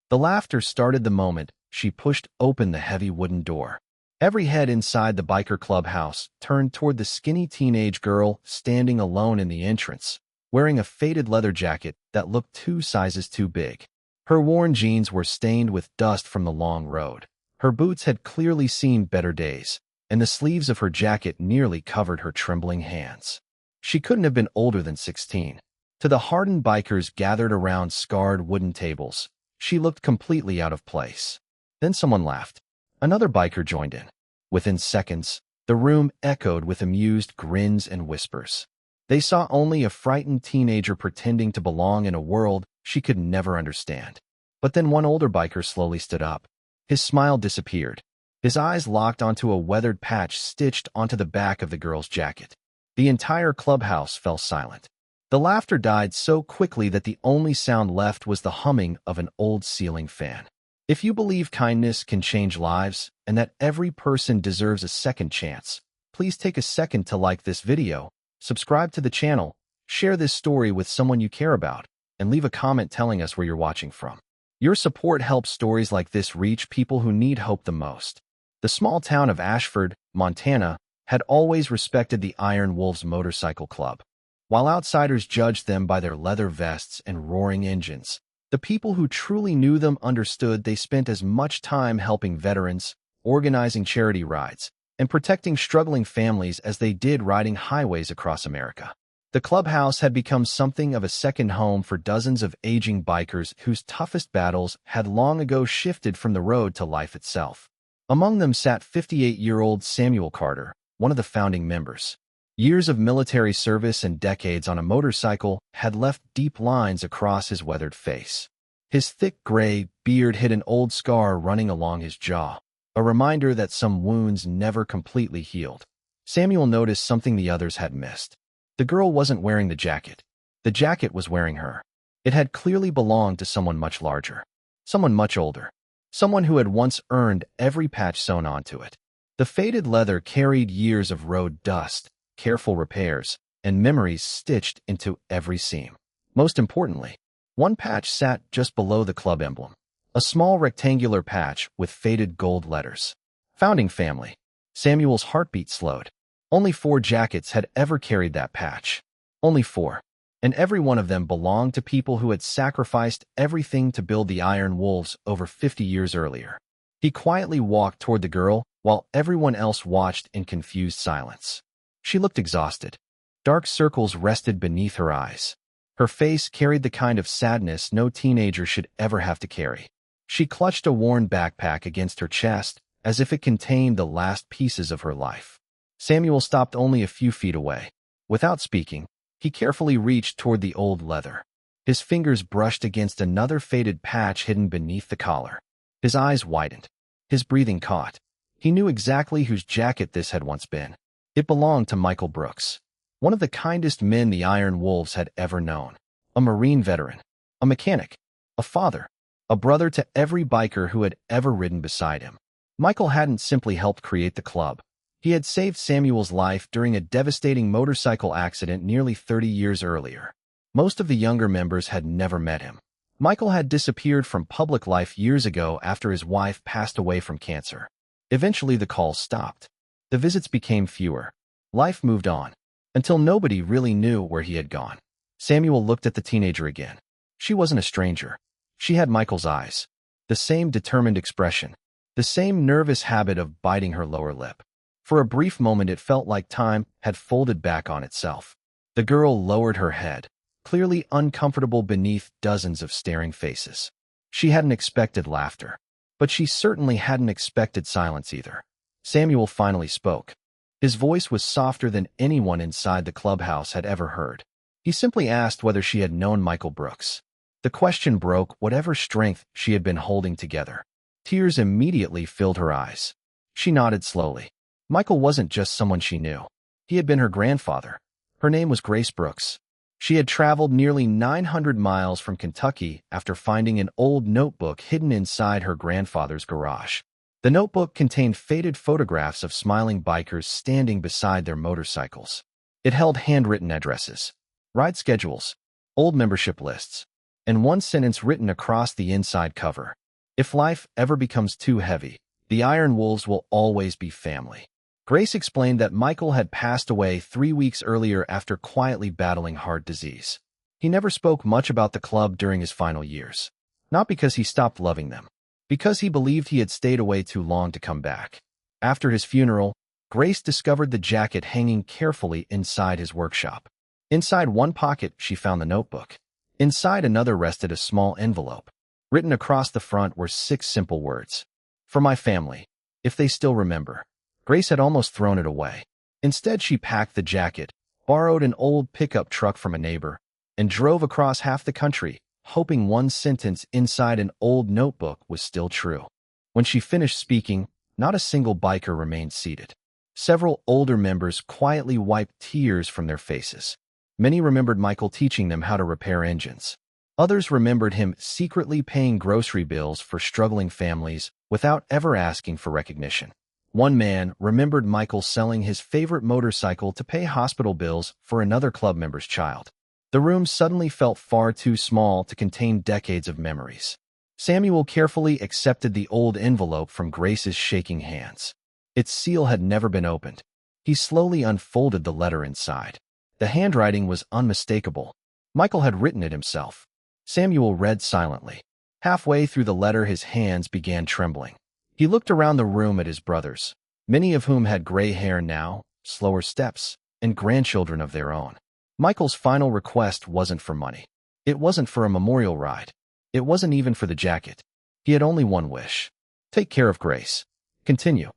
The laughter started the moment she pushed open the heavy wooden door. Every head inside the biker clubhouse turned toward the skinny teenage girl standing alone in the entrance, wearing a faded leather jacket that looked 2 sizes too big. Her worn jeans were stained with dust from the long road. Her boots had clearly seen better days, and the sleeves of her jacket nearly covered her trembling hands. She couldn't have been older than 16. To the hardened bikers gathered around scarred wooden tables, she looked completely out of place. Then someone laughed. Another biker joined in. Within seconds, the room echoed with amused grins and whispers. They saw only a frightened teenager pretending to belong in a world she could never understand. But then one older biker slowly stood up. His smile disappeared. His eyes locked onto a weathered patch stitched onto the back of the girl's jacket. The entire clubhouse fell silent. The laughter died so quickly that the only sound left was the humming of an old ceiling fan. If you believe kindness can change lives and that every person deserves a second chance, please take a second to like this video, subscribe to the channel, share this story with someone you care about, and leave a comment telling us where you're watching from. Your support helps stories like this reach people who need hope the most. The small town of Ashford, Montana, had always respected the Iron Wolves Motorcycle Club. While outsiders judged them by their leather vests and roaring engines, the people who truly knew them understood they spent as much time helping veterans, organizing charity rides, and protecting struggling families as they did riding highways across America. The clubhouse had become something of a second home for dozens of aging bikers whose toughest battles had long ago shifted from the road to life itself. Among them sat 58-year-old Samuel Carter, one of the founding members. Years of military service and decades on a motorcycle had left deep lines across his weathered face. His thick gray beard hid an old scar running along his jaw, a reminder that some wounds never completely healed. Samuel noticed something the others had missed. The girl wasn't wearing the jacket. The jacket was wearing her. It had clearly belonged to someone much larger, someone much older, someone who had once earned every patch sewn onto it. The faded leather carried years of road dust, careful repairs, and memories stitched into every seam. Most importantly, one patch sat just below the club emblem, a small rectangular patch with faded gold letters. Founding Family. Samuel's heartbeat slowed. Only 4 jackets had ever carried that patch. Only 4. And every one of them belonged to people who had sacrificed everything to build the Iron Wolves over 50 years earlier. He quietly walked toward the girl while everyone else watched in confused silence. She looked exhausted. Dark circles rested beneath her eyes. Her face carried the kind of sadness no teenager should ever have to carry. She clutched a worn backpack against her chest as if it contained the last pieces of her life. Samuel stopped only a few feet away. Without speaking, he carefully reached toward the old leather. His fingers brushed against another faded patch hidden beneath the collar. His eyes widened. His breathing caught. He knew exactly whose jacket this had once been. It belonged to Michael Brooks, one of the kindest men the Iron Wolves had ever known. A Marine veteran, a mechanic, a father, a brother to every biker who had ever ridden beside him. Michael hadn't simply helped create the club. He had saved Samuel's life during a devastating motorcycle accident nearly 30 years earlier. Most of the younger members had never met him. Michael had disappeared from public life years ago after his wife passed away from cancer. Eventually, the calls stopped. The visits became fewer. Life moved on, until nobody really knew where he had gone. Samuel looked at the teenager again. She wasn't a stranger. She had Michael's eyes, the same determined expression, the same nervous habit of biting her lower lip. For a brief moment it felt like time had folded back on itself. The girl lowered her head, clearly uncomfortable beneath dozens of staring faces. She hadn't expected laughter, but she certainly hadn't expected silence either. Samuel finally spoke. His voice was softer than anyone inside the clubhouse had ever heard. He simply asked whether she had known Michael Brooks. The question broke whatever strength she had been holding together. Tears immediately filled her eyes. She nodded slowly. Michael wasn't just someone she knew. He had been her grandfather. Her name was Grace Brooks. She had traveled nearly 900 miles from Kentucky after finding an old notebook hidden inside her grandfather's garage. The notebook contained faded photographs of smiling bikers standing beside their motorcycles. It held handwritten addresses, ride schedules, old membership lists, and one sentence written across the inside cover. If life ever becomes too heavy, the Iron Wolves will always be family. Grace explained that Michael had passed away 3 weeks earlier after quietly battling heart disease. He never spoke much about the club during his final years. Not because he stopped loving them, because he believed he had stayed away too long to come back. After his funeral, Grace discovered the jacket hanging carefully inside his workshop. Inside one pocket, she found the notebook. Inside another rested a small envelope. Written across the front were 6 simple words. For my family, if they still remember. Grace had almost thrown it away. Instead, she packed the jacket, borrowed an old pickup truck from a neighbor, and drove across half the country, hoping one sentence inside an old notebook was still true. When she finished speaking, not a single biker remained seated. Several older members quietly wiped tears from their faces. Many remembered Michael teaching them how to repair engines. Others remembered him secretly paying grocery bills for struggling families without ever asking for recognition. One man remembered Michael selling his favorite motorcycle to pay hospital bills for another club member's child. The room suddenly felt far too small to contain decades of memories. Samuel carefully accepted the old envelope from Grace's shaking hands. Its seal had never been opened. He slowly unfolded the letter inside. The handwriting was unmistakable. Michael had written it himself. Samuel read silently. Halfway through the letter, his hands began trembling. He looked around the room at his brothers, many of whom had gray hair now, slower steps, and grandchildren of their own. Michael's final request wasn't for money. It wasn't for a memorial ride. It wasn't even for the jacket. He had only one wish. Take care of Grace. Continue.